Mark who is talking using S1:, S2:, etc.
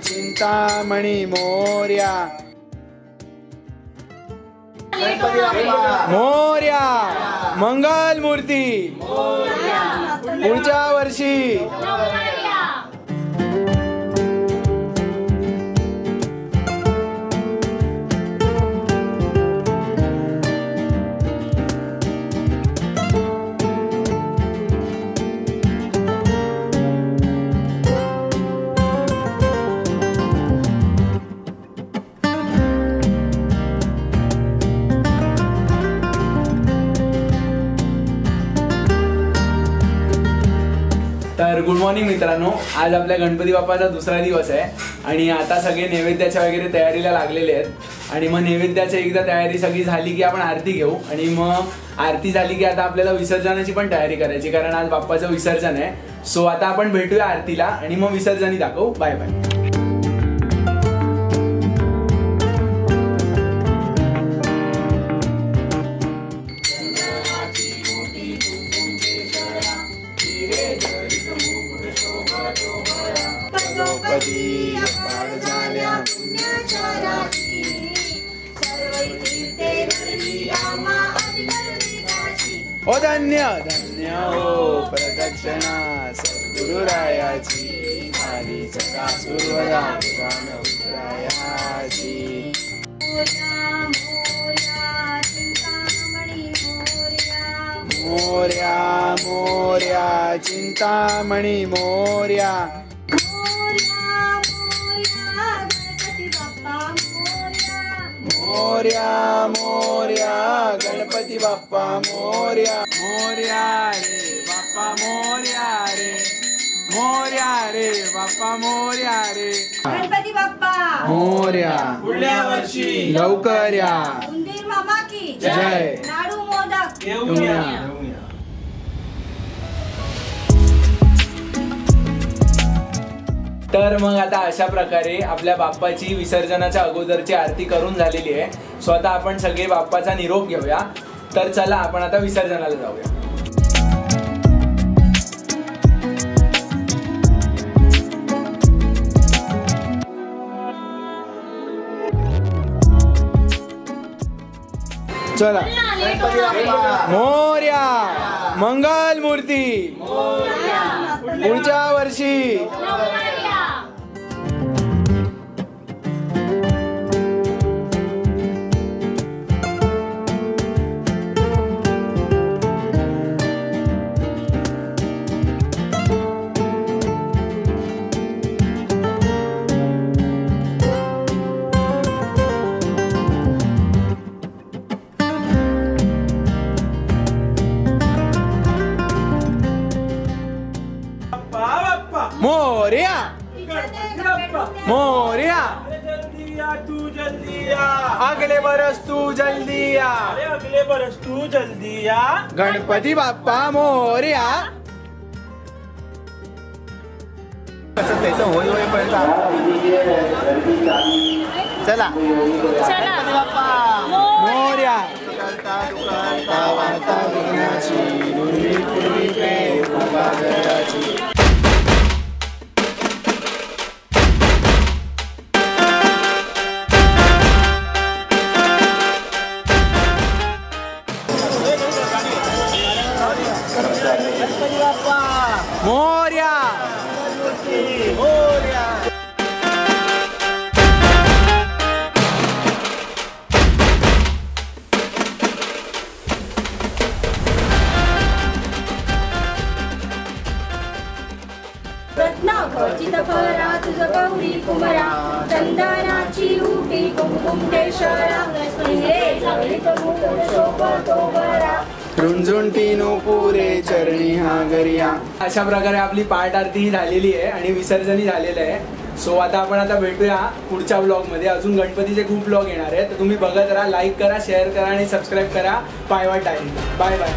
S1: चिंतामणी मोर्या मोर्या मंगल मूर्ती पुढच्या वर्षी
S2: तर गुड मॉर्निंग मित्रांनो, आज आपल्या गणपती बाप्पाचा दुसरा दिवस आहे आणि आता सगळे नैवेद्याच्या वगैरे तयारीला लागलेले आहेत आणि मग नैवेद्याची एकदा तयारी सगळी झाली की आपण आरती घेऊ आणि मग आरती झाली की आता आपल्याला विसर्जनाची पण तयारी करायची, कारण आज बाप्पाचं विसर्जन आहे. सो आता आपण भेटूया आरतीला आणि मग विसर्जनही दाखवू. Bye bye. ओ धन्य धन्य हो प्रदक्षिणा सद्गुरुरायाची झाली सदा सुरवरा पुराणाची. मोर्या मोर्या चिंतामणी मोर्या मोर्या मोर्या गणपती बाप्पा मोर्या. मोर्या रे बाप्पा मोर्या रे मोर्या रे बाप्पा मोर्या रे
S3: गणपती बाप्पा
S2: मोर्या
S4: पुढल्या वर्षी
S2: लवकर या.
S3: उंदीर मामा की
S2: जय.
S3: लाडू मोदक
S4: घेऊया.
S2: तर मग आता अशा प्रकारे आपल्या बाप्पाची विसर्जनाच्या अगोदरची आरती करून झालेली आहे. सो आता आपण सगळे बाप्पाचा निरोप घेऊया. तर चला आपण आता विसर्जनाला जाऊया. चला. मोर्या मंगल मूर्ती पुढच्या वर्षी. मोर्या मोर्या
S4: तू जल्दी आ.
S2: अगले बरस तू जल्दी आ.
S4: अगले बरस तू जल्दी आ.
S2: गणपती बाप्पा मोर्या.
S1: त्याचं होय होईपर्यंत चला गणपती बाप्पा
S2: मोर्या.
S1: वार्ता विघ्नाची पूर्वी पूर्वी प्रेम कृपाकराची.
S2: मोर्या
S1: मोर्या
S3: रत्नाखचित फरा तुझ गौरी कुमरा चंदनाची उटी कुमकुम केशरा
S1: रुंझुंटी नूपुरे चरणी हा गरिया.
S2: अशा प्रकारे आपली पाठ आरती ही झालेली आहे आणि विसर्जनही झालेलं आहे. सो आता आपण भेटूया पुढच्या ब्लॉग मध्ये. अजून गणपतीचे खूप ब्लॉग येणार आहेत, तर तुम्ही बघत राहा, लाईक करा, शेअर करा आणि सबस्क्राईब करा पायवाट डायरी. Bye bye.